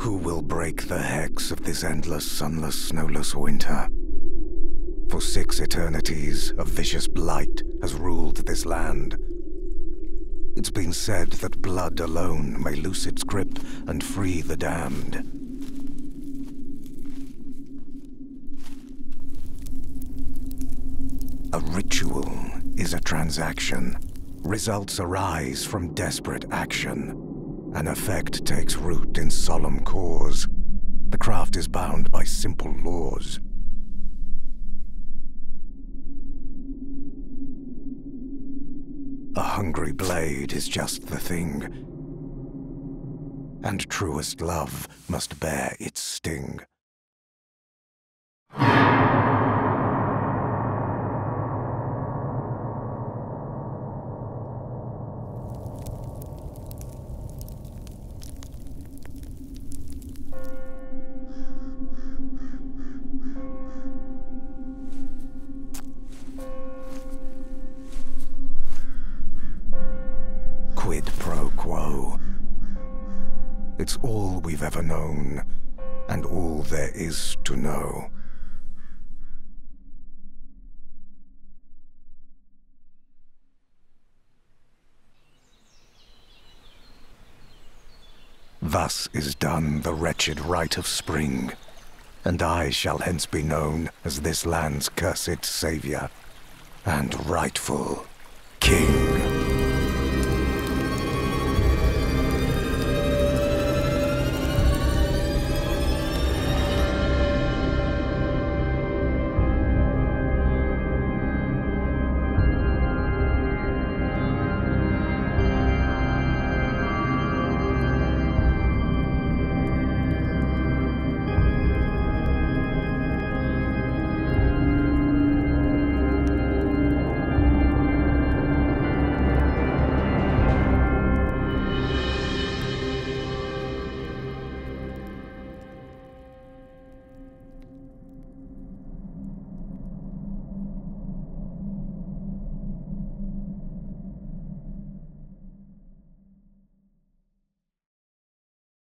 Who will break the hex of this endless, sunless, snowless winter? For 6 eternities, a vicious blight has ruled this land. It's been said that blood alone may loose its grip and free the damned. A ritual is a transaction. Results arise from desperate action. An effect takes root in solemn cause. The craft is bound by simple laws. A hungry blade is just the thing, and truest love must bear its sting. Quid pro quo. It's all we've ever known, and all there is to know. Thus is done the wretched rite of spring, and I shall hence be known as this land's cursed savior, and rightful